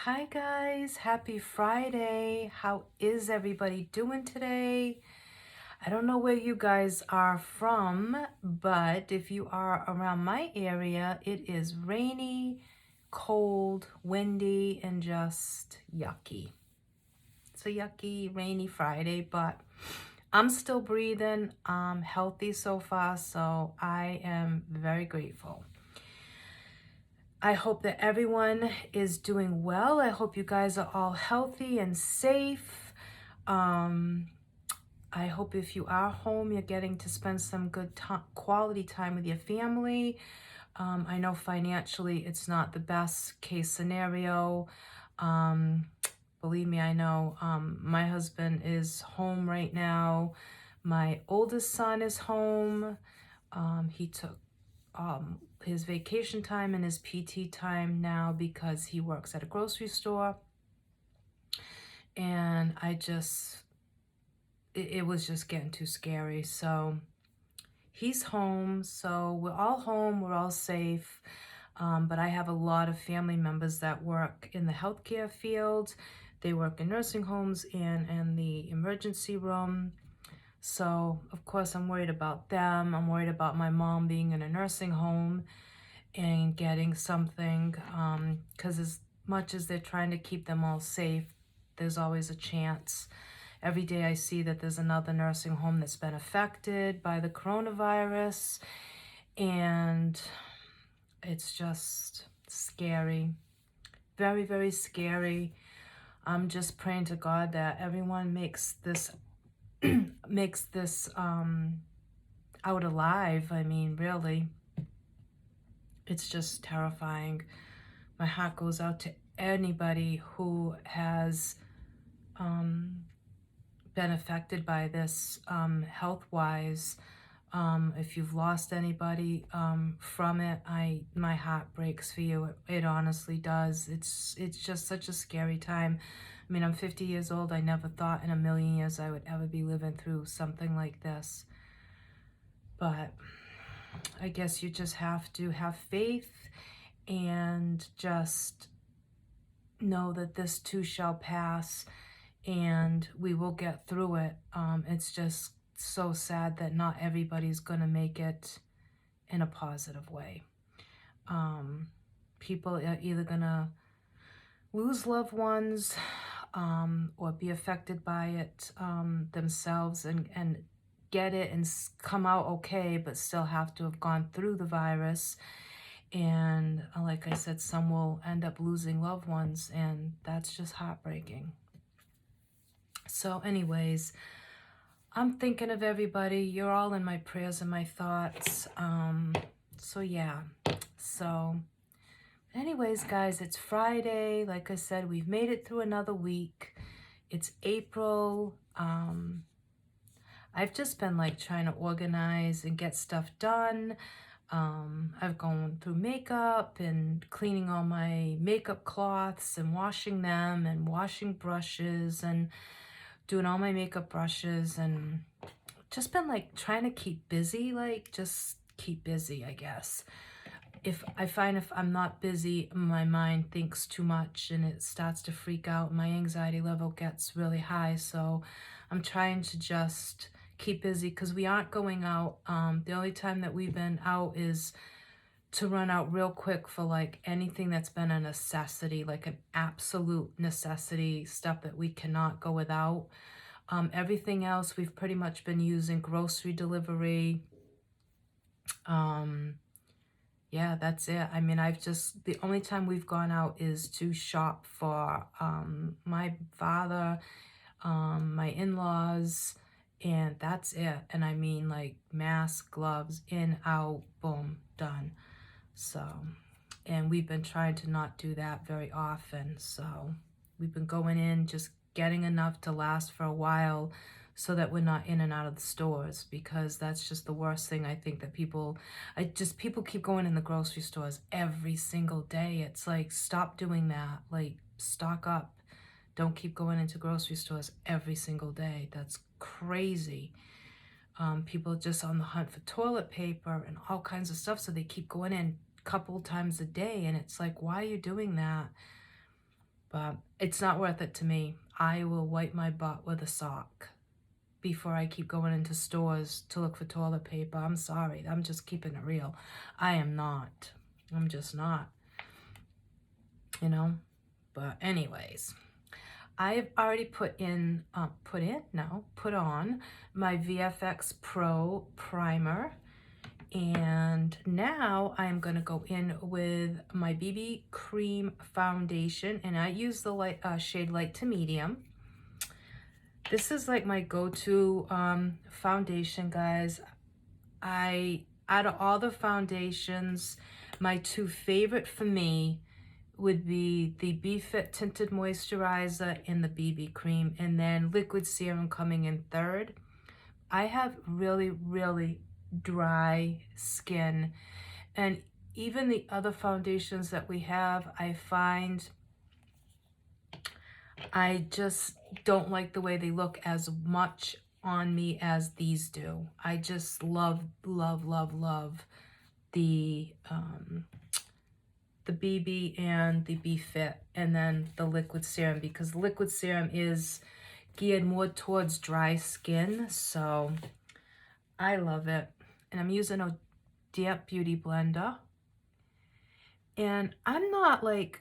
Hi guys, happy Friday. How is everybody doing today? I don't know where you guys are from, but if you are around my area, it is rainy, cold, windy, and just yucky. It's a yucky, rainy Friday, but I'm still breathing. I'm healthy so far, so I am very grateful. I hope that everyone is doing well. I hope you guys are all healthy and safe. Um, I hope if you are home, you're getting to spend some good quality time with your family. I know financially it's not the best case scenario. Um, Believe me, I know. My husband is home right now. My oldest son is home. He took his vacation time and his PT time now because he works at a grocery store. And it was just getting too scary. So he's home. So we're all home. We're all safe. But I have a lot of family members that work in the healthcare field. They work in nursing homes and in the emergency room. So, of course, I'm worried about them. I'm worried about my mom being in a nursing home and getting something, because as much as they're trying to keep them all safe, there's always a chance. Every day I see that there's another nursing home that's been affected by the coronavirus, and it's just scary. Very, very scary. I'm just praying to God that everyone makes this out alive. I mean, really, it's just terrifying. My heart goes out to anybody who has been affected by this, health-wise. If you've lost anybody from it, my heart breaks for you. It honestly does. It's just such a scary time. I mean, I'm 50 years old. I never thought in a million years I would ever be living through something like this. But I guess you just have to have faith and just know that this too shall pass and we will get through it. It's just so sad that not everybody's going to make it in a positive way. People are either going to lose loved ones or be affected by it themselves and get it and come out okay, but still have to have gone through the virus. And like I said, some will end up losing loved ones, and that's just heartbreaking. So anyways, I'm thinking of everybody. You're all in my prayers and my thoughts. So yeah. So anyways, guys, it's Friday. Like I said, we've made it through another week. It's April. I've just been like trying to organize and get stuff done. I've gone through makeup and cleaning all my makeup cloths and washing them and washing brushes and doing all my makeup brushes and just been like trying to keep busy, like just keep busy, I guess. If I'm not busy, my mind thinks too much and it starts to freak out. My anxiety level gets really high. So I'm trying to just keep busy because we aren't going out. The only time that we've been out is to run out real quick for like anything that's been a necessity, like an absolute necessity, stuff that we cannot go without. Everything else we've pretty much been using grocery delivery. Yeah, that's it. I mean, the only time we've gone out is to shop for my father, my in-laws, and that's it. And I mean like mask, gloves, in, out, boom, done. So, and we've been trying to not do that very often. So we've been going in, just getting enough to last for a while so that we're not in and out of the stores, because that's just the worst thing. I think that people keep going in the grocery stores every single day. It's like, stop doing that. Like, stock up. Don't keep going into grocery stores every single day. That's crazy. People are just on the hunt for toilet paper and all kinds of stuff, so they keep going in a couple times a day, and it's like, why are you doing that? But it's not worth it to me. I will wipe my butt with a sock before I keep going into stores to look for toilet paper. I'm sorry. I'm just keeping it real. I am not. I'm just not. You know? But anyways, I've already put on my VFX Pro primer. And now I'm going to go in with my BB Cream foundation. And I use the shade light to medium. This is like my go-to foundation, guys. Out of all the foundations, my two favorite for me would be the BFit Tinted Moisturizer and the BB Cream, and then Liquid Serum coming in third. I have really, really dry skin, and even the other foundations that we have, I find I just don't like the way they look as much on me as these do. I just love, love, love, love the BB and the BFit, and then the Liquid Serum, because Liquid Serum is geared more towards dry skin, so I love it. And I'm using a damp beauty blender. And I'm not like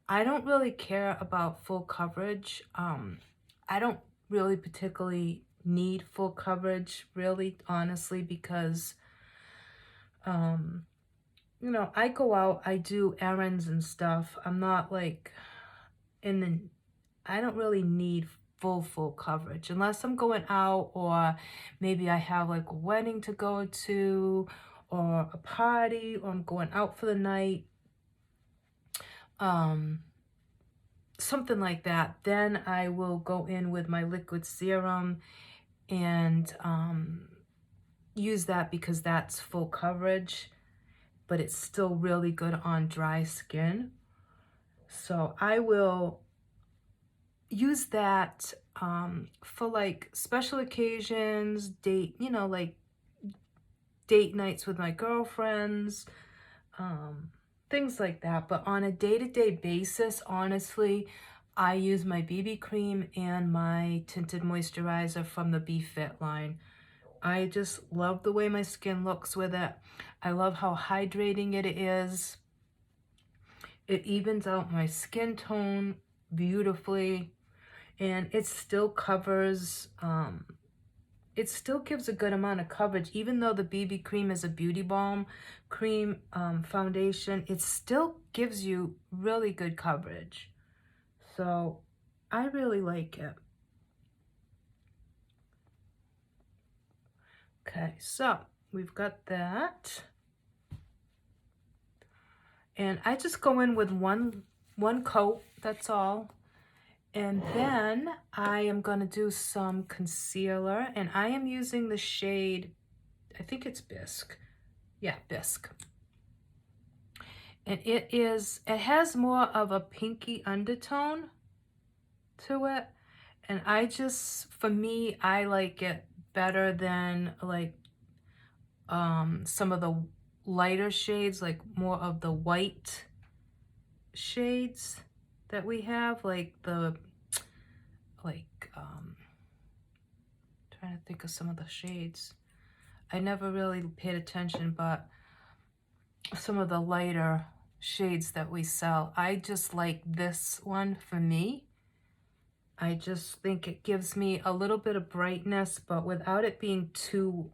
I don't really care about full coverage. I don't really particularly need full coverage, really, honestly, because you know, I go out, I do errands and stuff. I'm not like I don't really need full coverage unless I'm going out, or maybe I have like a wedding to go to, or a party, or I'm going out for the night. Something like that. Then I will go in with my Liquid Serum and use that, because that's full coverage, but it's still really good on dry skin. So I will use that for like special occasions, like date nights with my girlfriends, things like that. But on a day-to-day basis, honestly, I use my BB cream and my tinted moisturizer from the BFit line. I just love the way my skin looks with it. I love how hydrating it is. It evens out my skin tone beautifully, and it still covers, it still gives a good amount of coverage. Even though the BB cream is a beauty balm cream foundation, it still gives you really good coverage. So I really like it. Okay, so we've got that. And I just go in with one coat, that's all. And then I am going to do some concealer, and I am using the shade, I think it's Bisque. Yeah, Bisque. And it has more of a pinky undertone to it. And for me, I like it better than like some of the lighter shades, like more of the white shades that we have, like trying to think of some of the shades. I never really paid attention, but some of the lighter shades that we sell, I just like this one for me. I just think it gives me a little bit of brightness, but without it being too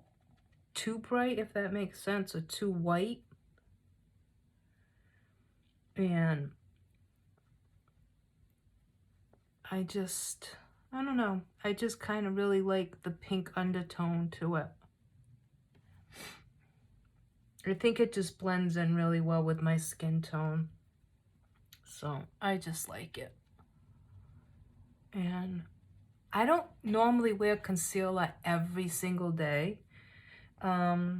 bright, if that makes sense, or too white. And I don't know. I just kind of really like the pink undertone to it. I think it just blends in really well with my skin tone. So I just like it. And I don't normally wear concealer every single day. I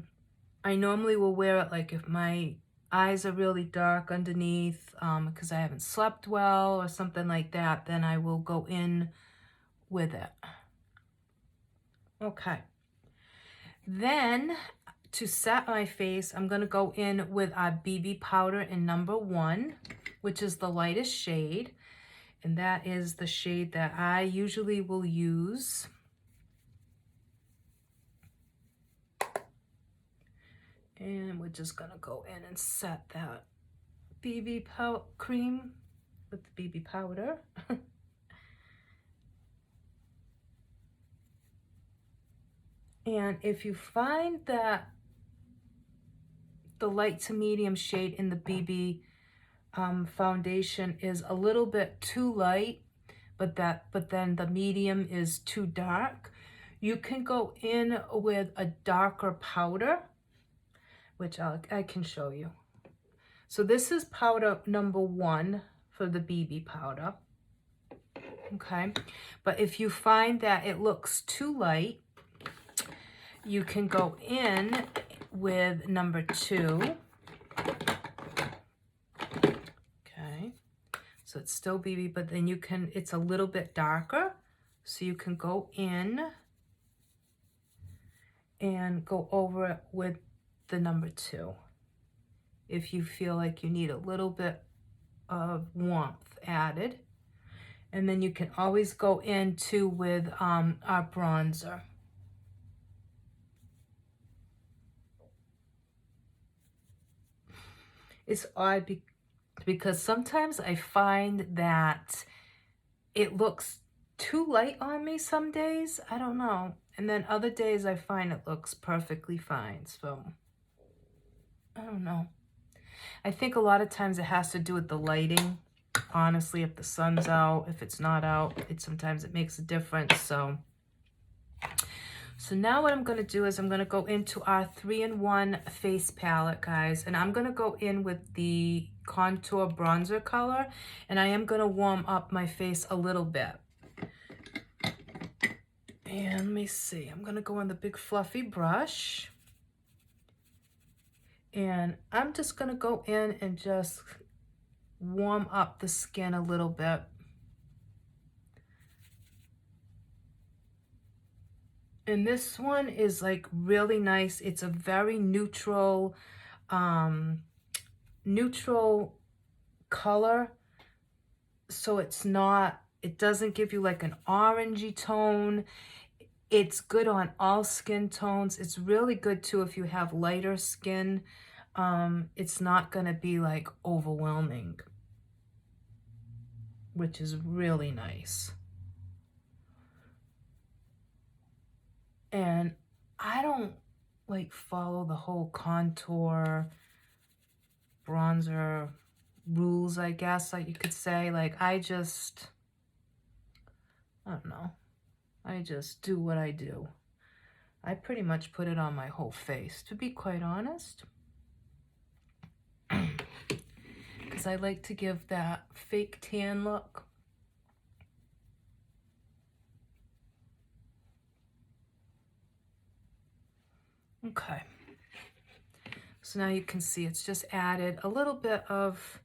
normally will wear it like if my eyes are really dark underneath, because I haven't slept well or something like that, then I will go in with it. Okay. Then to set my face, I'm going to go in with our BB powder in number 1, which is the lightest shade. And that is the shade that I usually will use. And we're just gonna go in and set that BB cream with the BB powder. And if you find that the light to medium shade in the BB foundation is a little bit too light, but then the medium is too dark, you can go in with a darker powder, which I can show you. So this is powder number 1 for the BB powder. Okay, but if you find that it looks too light, you can go in with number 2. Okay, so it's still BB, but then it's a little bit darker, so you can go in and go over it with the number 2 if you feel like you need a little bit of warmth added. And then you can always go into with our bronzer. It's odd because sometimes I find that it looks too light on me some days. I don't know. And then other days I find it looks perfectly fine. So I don't know. I think a lot of times it has to do with the lighting. Honestly, if the sun's out, if it's not out, sometimes it makes a difference. So now what I'm going to do is I'm going to go into our 3-in-1 face palette, guys. And I'm going to go in with the contour bronzer color. And I am going to warm up my face a little bit. And let me see. I'm going to go in the big fluffy brush. And I'm just going to go in and just warm up the skin a little bit. And this one is like really nice. It's a very neutral color. So it doesn't give you like an orangey tone. It's good on all skin tones. It's really good too if you have lighter skin. It's not gonna be like overwhelming, which is really nice. And I don't like follow the whole contour bronzer rules, I guess, like you could say. Like I don't know. I just do what I do. I pretty much put it on my whole face, to be quite honest. Because I like to give that fake tan look. Okay. So now you can see it's just added a little bit of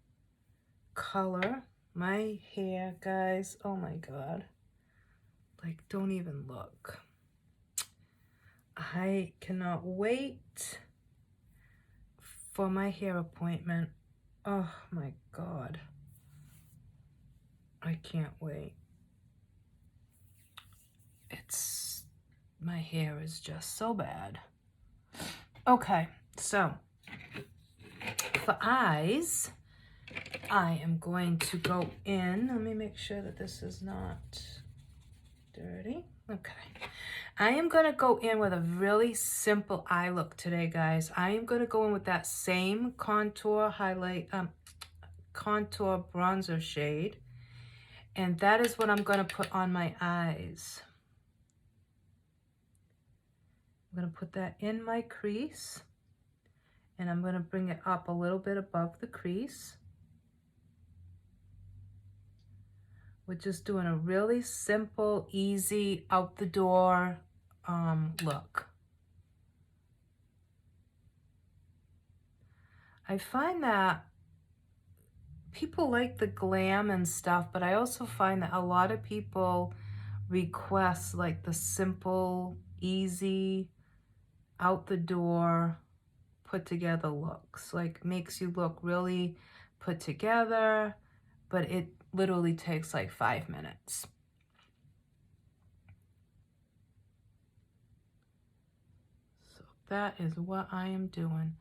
color. My hair, guys, oh my God. Like, don't even look. I cannot wait for my hair appointment. Oh my God. I can't wait. My hair is just so bad. Okay, so for eyes, I am going to go in. Let me make sure that this is not dirty. Okay. I am going to go in with a really simple eye look today, guys. I am going to go in with that same contour bronzer shade. And that is what I'm going to put on my eyes. I'm going to put that in my crease. And I'm going to bring it up a little bit above the crease. We're just doing a really simple, easy, out the door look. I find that people like the glam and stuff, but I also find that a lot of people request like the simple, easy, out the door, put together looks. Like makes you look really put together, but it literally takes like 5 minutes. So that is what I am doing.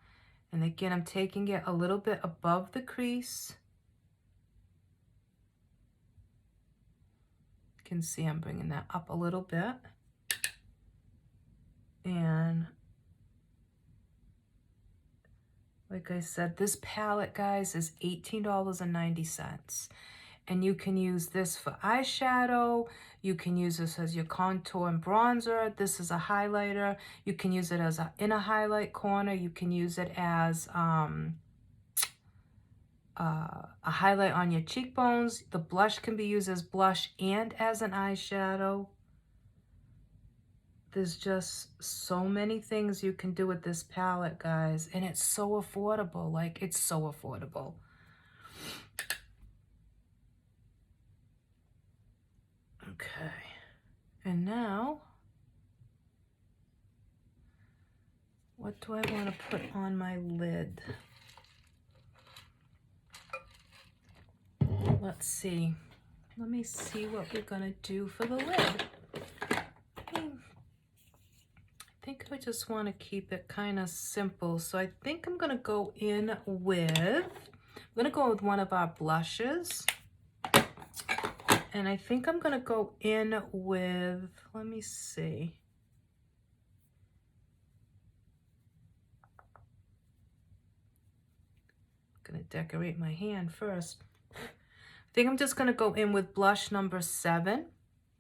And again, I'm taking it a little bit above the crease. You can see I'm bringing that up a little bit. And like I said, this palette, guys, is $18.90. And you can use this for eyeshadow. You can use this as your contour and bronzer. This is a highlighter. You can use it as a inner highlight corner. You can use it as a highlight on your cheekbones. The blush can be used as blush and as an eyeshadow. There's just so many things you can do with this palette, guys. And it's so affordable. Like, it's so affordable. Okay. And now, what do I want to put on my lid? Let's see. Let me see what we're going to do for the lid. I think I just want to keep it kind of simple. So I think I'm going to go in with, one of our blushes. And I think I'm going to go in with, let me see. I'm going to decorate my hand first. I think I'm just going to go in with blush number 7.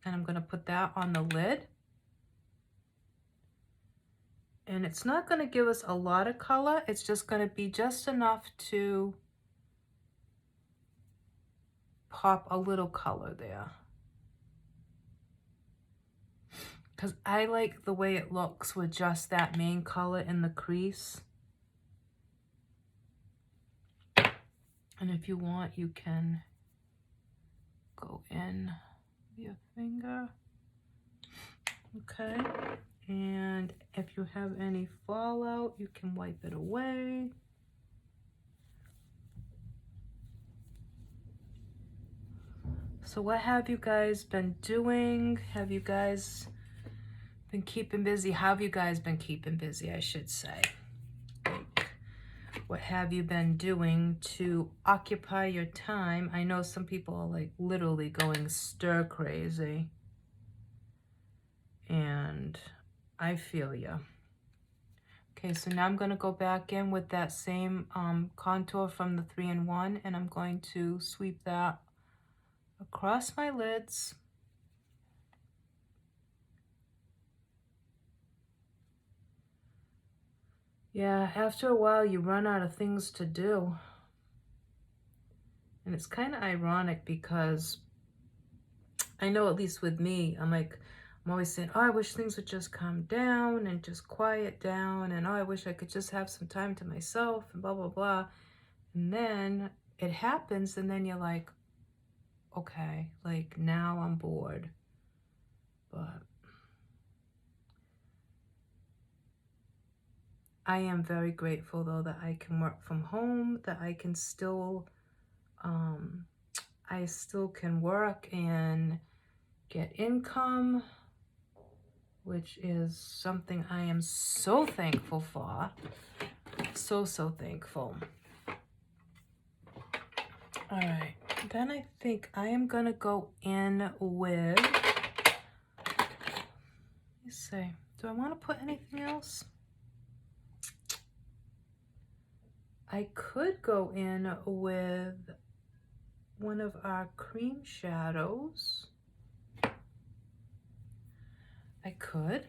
And I'm going to put that on the lid. And it's not going to give us a lot of color. It's just going to be just enough to pop a little color there. Because I like the way it looks with just that main color in the crease. And if you want, you can go in with your finger. Okay. And if you have any fallout, you can wipe it away. So what have you guys been doing? Have you guys been keeping busy? How have you guys been keeping busy, I should say? What have you been doing to occupy your time? I know some people are like literally going stir crazy. And I feel you. Okay, so now I'm going to go back in with that same contour from the 3-in-1, and I'm going to sweep that across my lids. Yeah, after a while you run out of things to do. And it's kind of ironic because I know, at least with me, I'm always saying, oh, I wish things would just calm down and just quiet down. And oh, I wish I could just have some time to myself and blah, blah, blah. And then it happens and then you're like, okay, like now I'm bored. But I am very grateful though that I can work from home, that I can still, I still can work and get income, which is something I am so thankful for. So, so thankful. All right, then I think I am gonna go in with, let me see, do I want to put anything else? I could go in with one of our cream shadows. I could.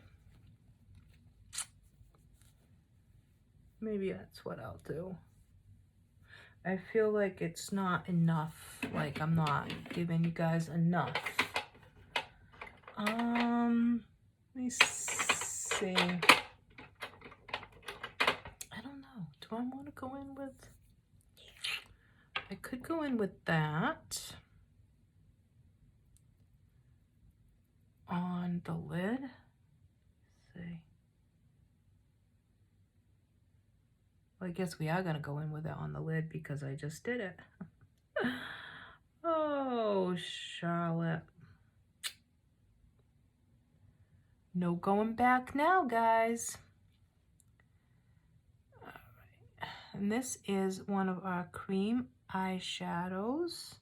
Maybe that's what I'll do. I feel like it's not enough. Like I'm not giving you guys enough. Let me see. I don't know. Do I want to go in with? I could go in with that on the lid. Let's see. Well, I guess we are going to go in with it on the lid because I just did it. No going back now, guys. All right. And this is one of our cream eyeshadows.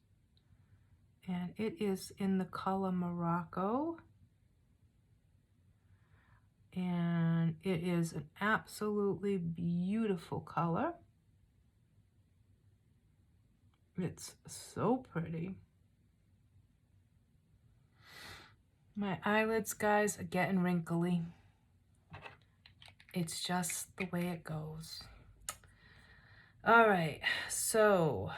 And it is in the color Morocco. And it is an absolutely beautiful color. It's so pretty. My eyelids, guys, are getting wrinkly. It's just the way it goes. All right, so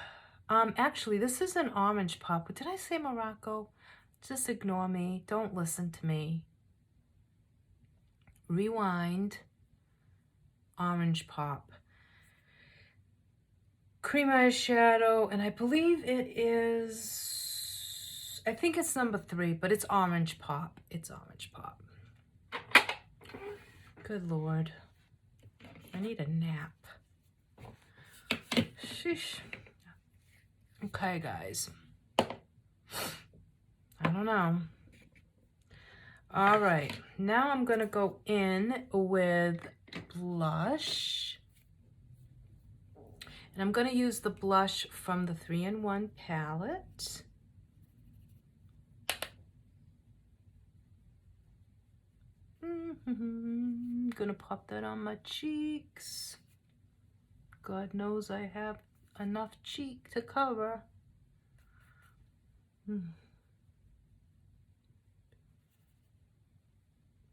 actually this is an orange pop. Did I say Morocco? Just ignore me. Don't listen to me. Rewind. Orange pop. Cream eyeshadow, and I believe it is, I think it's number 3, but it's orange pop. It's orange pop. Good Lord. I need a nap. Sheesh. Okay, guys. I don't know. All right, now I'm gonna go in with blush. And I'm gonna use the blush from the 3-in-1 palette. Gonna pop that on my cheeks. God knows I have enough cheek to cover.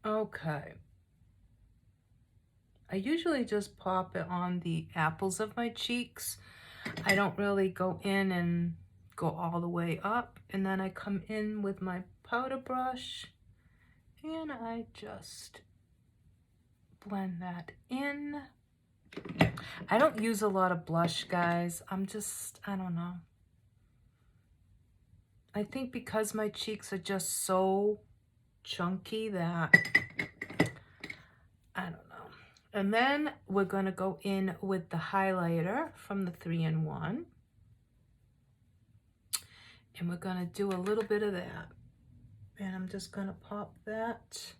Okay. I usually just pop it on the apples of my cheeks. I don't really go in and go all the way up. And then I come in with my powder brush and I just blend that in. I don't use a lot of blush, guys. I don't know. I think because my cheeks are just so chunky that, I don't know. And then we're going to go in with the highlighter from the 3-in-1. And we're going to do a little bit of that. And I'm just going to pop that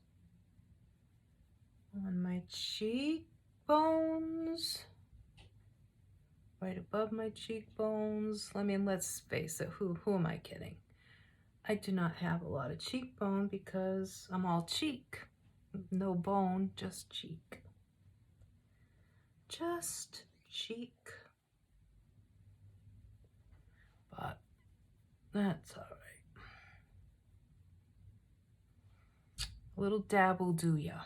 on my cheekbones. Right above my cheekbones. Let's face it, who am I kidding? I do not have a lot of cheekbone because I'm all cheek. No bone, just cheek. Just cheek. But that's all right. A little dab will do ya.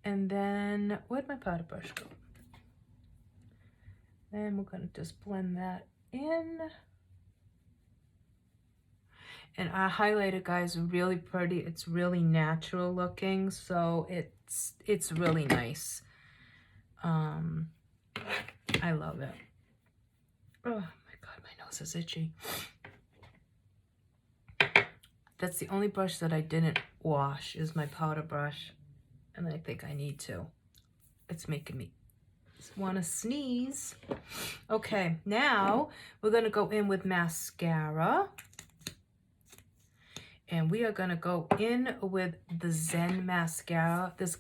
And then, where'd my powder brush go? And we're gonna just blend that in. And our highlighter, guys, are really pretty. It's really natural looking, so it's really nice. I love it. Oh my God, my nose is itchy. That's the only brush that I didn't wash is my powder brush. And I think I need to. It's making me want to sneeze. Okay, now we're going to go in with mascara. And we are going to go in with the Zen mascara. This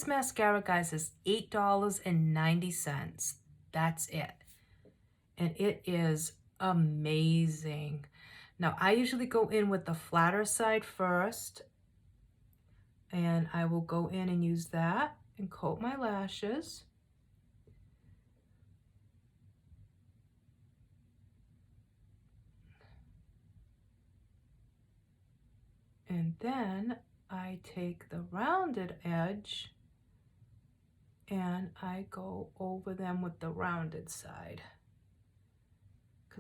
mascara, guys, is $8.90. That's it. And it is amazing. Now, I usually go in with the flatter side first. And I will go in and use that and coat my lashes. And then I take the rounded edge and I go over them with the rounded side.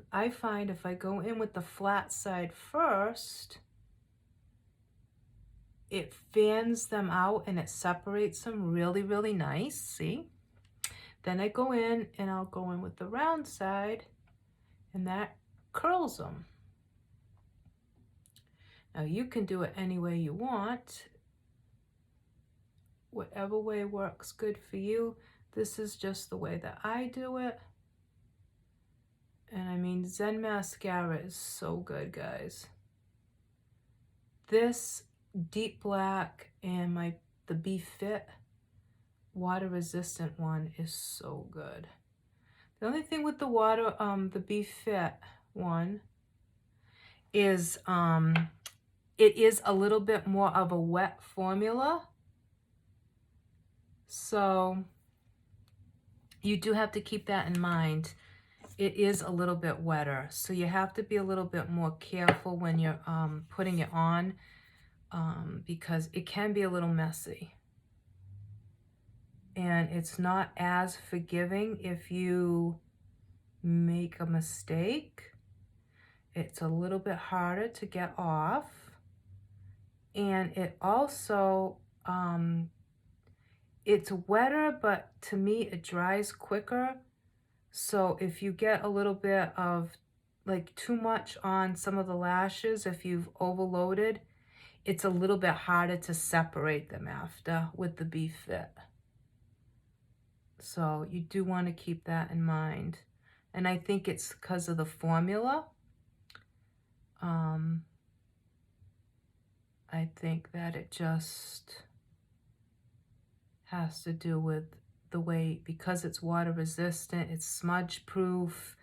I find if I go in with the flat side first, it fans them out and it separates them really, really nice, see? Then I go in and I'll go in with the round side and that curls them. Now you can do it any way you want. Whatever way works good for you. This is just the way that I do it. And I mean, Zen mascara is so good, guys. This deep black and the Be Fit water resistant one is so good. The only thing with the Be Fit one is it is a little bit more of a wet formula. So you do have to keep that in mind. It is a little bit wetter, so you have to be a little bit more careful when you're putting it on, because it can be a little messy. And it's not as forgiving if you make a mistake. It's a little bit harder to get off. And it also, it's wetter, but to me it dries quicker. So if you get a little bit of like too much on some of the lashes, if you've overloaded, it's a little bit harder to separate them after with the Be Fit. So you do want to keep that in mind. And I think it's because of the formula. I think that it just has to do with the way, because it's water resistant, it's smudge proof.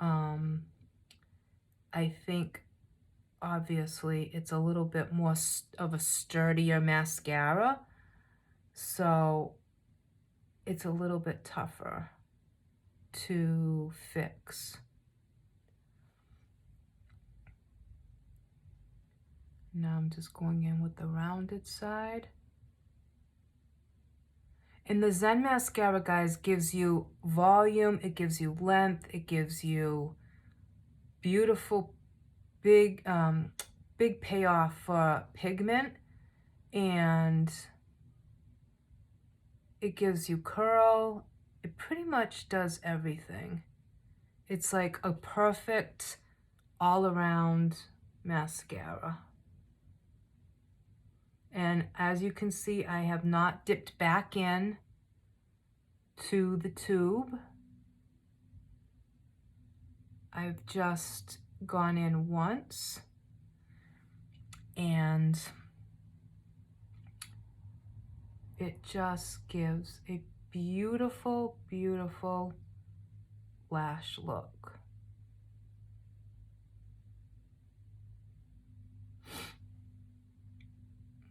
I think obviously it's a little bit more of a sturdier mascara, so it's a little bit tougher to fix. Now I'm just going in with the rounded side. And the Zen mascara, guys, gives you volume, it gives you length, it gives you beautiful big payoff for pigment, and it gives you curl. It pretty much does everything. It's like a perfect all-around mascara. And as you can see, I have not dipped back in to the tube. I've just gone in once, and it just gives a beautiful, beautiful lash look.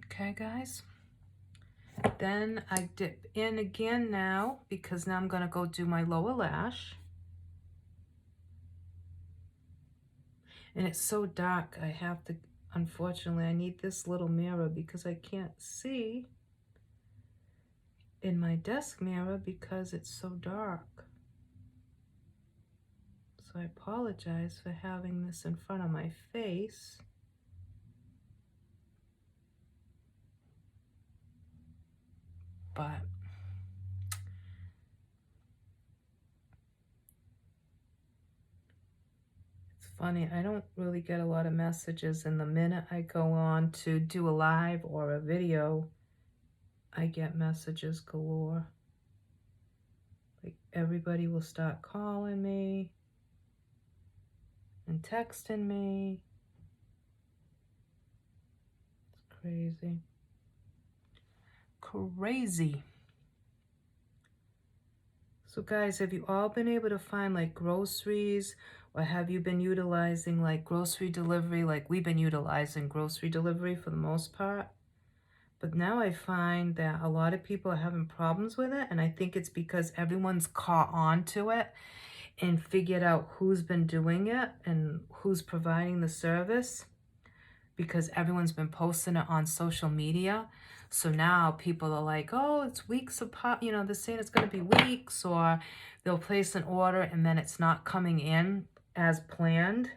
Okay, guys. Then I dip in again now, because now I'm going to go do my lower lash. And it's so dark, I have to, unfortunately, I need this little mirror because I can't see in my desk mirror because it's so dark. So I apologize for having this in front of my face. But it's funny, I don't really get a lot of messages, and the minute I go on to do a live or a video, I get messages galore. Like, everybody will start calling me and texting me. It's crazy. Crazy. So guys, have you all been able to find like groceries, or have you been utilizing like grocery delivery? Like, we've been utilizing grocery delivery for the most part. But now I find that a lot of people are having problems with it, and I think it's because everyone's caught on to it and figured out who's been doing it and who's providing the service, because everyone's been posting it on social media. So now people are like, oh, it's weeks apart, you know, they're saying it's going to be weeks, or they'll place an order and then it's not coming in as planned.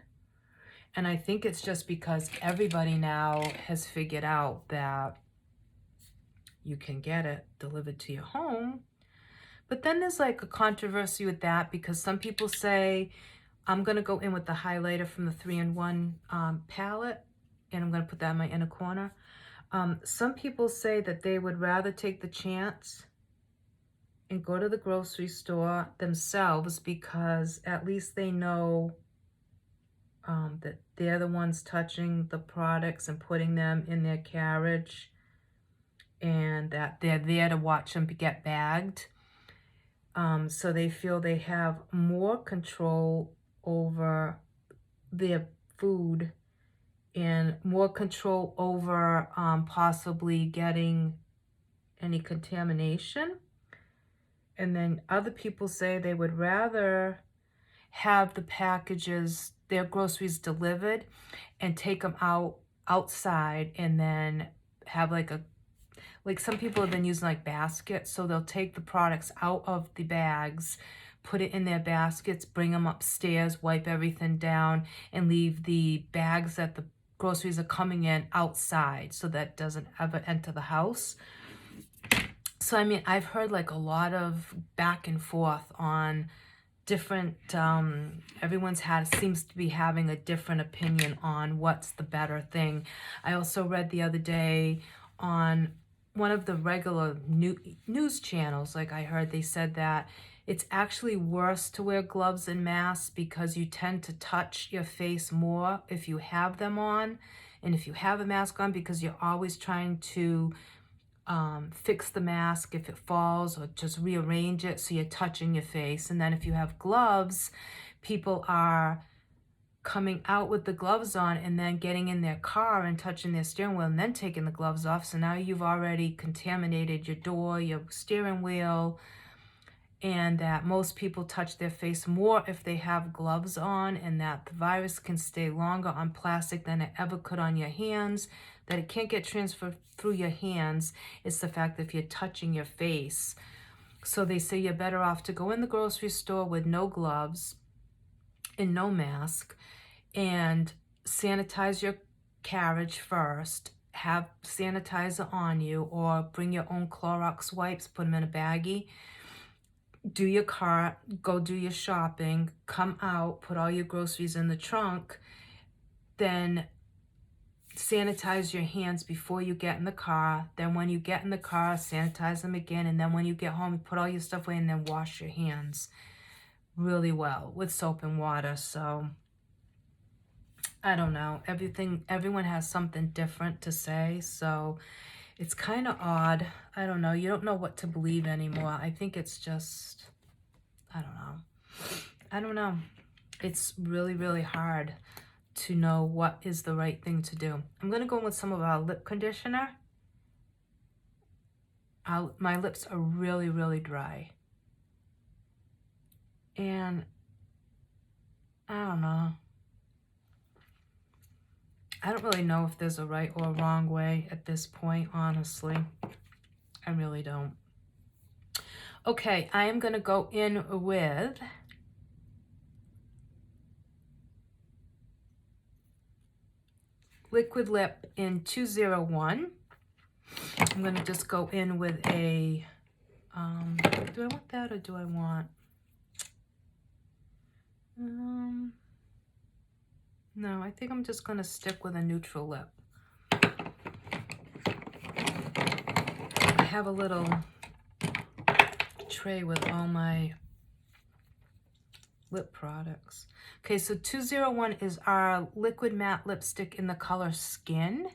And I think it's just because everybody now has figured out that you can get it delivered to your home. But then there's like a controversy with that, because some people say, I'm going to go in with the highlighter from the 3-in-1 palette, and I'm going to put that in my inner corner. Some people say that they would rather take the chance and go to the grocery store themselves, because at least they know that they're the ones touching the products and putting them in their carriage, and that they're there to watch them get bagged. So they feel they have more control over their food and more control over possibly getting any contamination. And then other people say they would rather have the packages, their groceries delivered, and take them outside and then have like some people have been using like baskets, so they'll take the products out of the bags, put it in their baskets, bring them upstairs, wipe everything down, and leave the bags that the groceries are coming in outside so that doesn't ever enter the house. So I mean, I've heard like a lot of back and forth on different, everyone's seems to be having a different opinion on what's the better thing. I also read the other day on one of the regular news channels, like I heard they said that it's actually worse to wear gloves and masks because you tend to touch your face more if you have them on, and if you have a mask on, because you're always trying to fix the mask if it falls or just rearrange it, so you're touching your face. And then if you have gloves, people are coming out with the gloves on and then getting in their car and touching their steering wheel and then taking the gloves off. So now you've already contaminated your door, your steering wheel, and that most people touch their face more if they have gloves on, and that the virus can stay longer on plastic than it ever could on your hands, that it can't get transferred through your hands. It's the fact that if you're touching your face. So they say you're better off to go in the grocery store with no gloves and no mask and sanitize your carriage first, have sanitizer on you, or bring your own Clorox wipes, put them in a baggie, do your cart, go do your shopping, come out, put all your groceries in the trunk, then sanitize your hands before you get in the car. Then when you get in the car, sanitize them again. And then when you get home, you put all your stuff away and then wash your hands really well with soap and water. So I don't know. Everyone has something different to say. So it's kind of odd. I don't know. You don't know what to believe anymore. I think it's just, I don't know. I don't know. It's really, really hard to know what is the right thing to do. I'm going to go in with some of our lip conditioner. My lips are really, really dry. And I don't know. I don't really know if there's a right or a wrong way at this point, honestly. I really don't. Okay, I am going to go in with Liquid Lip in 201. I'm going to just go in with a, do I want that or do I want, no, I think I'm just going to stick with a neutral lip. I have a little tray with all my lip products. Okay, so 201 is our liquid matte lipstick in the color Skin.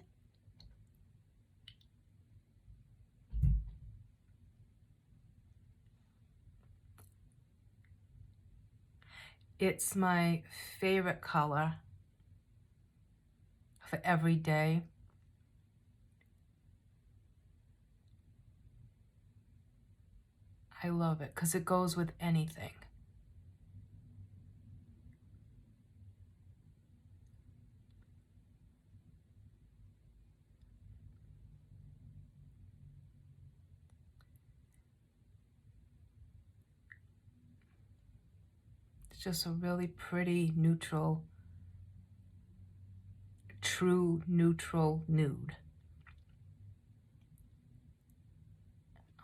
It's my favorite color for every day. I love it because it goes with anything. It's just a really pretty neutral, true neutral nude.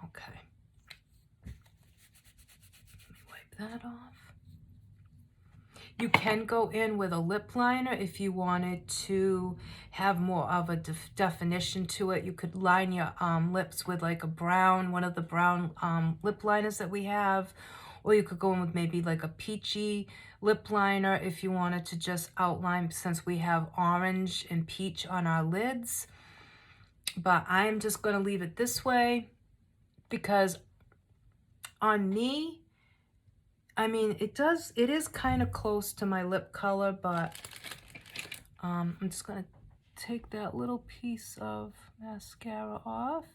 Okay. Wipe that off. You can go in with a lip liner if you wanted to have more of a definition to it. You could line your lips with like a brown, one of the brown lip liners that we have, Or you could go in with maybe like a peachy lip liner if you wanted to just outline, since we have orange and peach on our lids. But I'm just going to leave it this way because on me, I mean, it is kind of close to my lip color, but I'm just going to take that little piece of mascara off.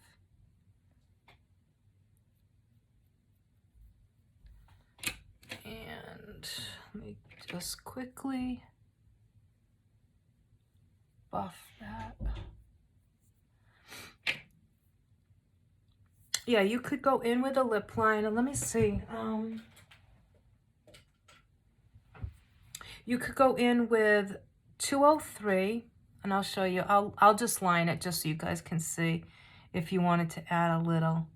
And let me just quickly buff that. Yeah, you could go in with a lip liner. Let me see. You could go in with 203, and I'll show you. I'll just line it just so you guys can see if you wanted to add a little.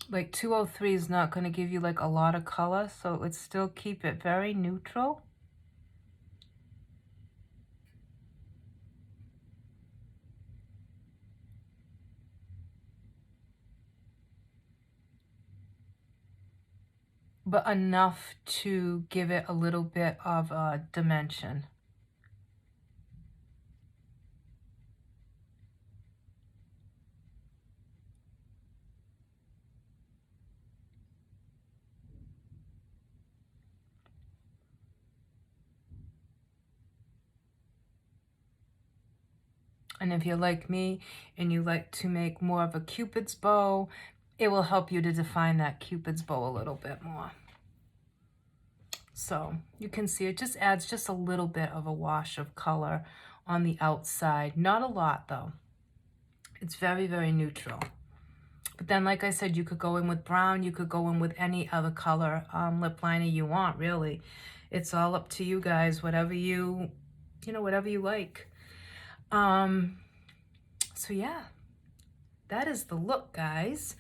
Like 203 is not going to give you like a lot of color, so it would still keep it very neutral. But enough to give it a little bit of a dimension. And if you're like me and you like to make more of a Cupid's bow, it will help you to define that Cupid's bow a little bit more. So you can see it just adds just a little bit of a wash of color on the outside. Not a lot though. It's very, very neutral. But then, like I said, you could go in with brown. You could go in with any other color lip liner you want, really. It's all up to you guys, whatever whatever you like. So yeah, that is the look, guys.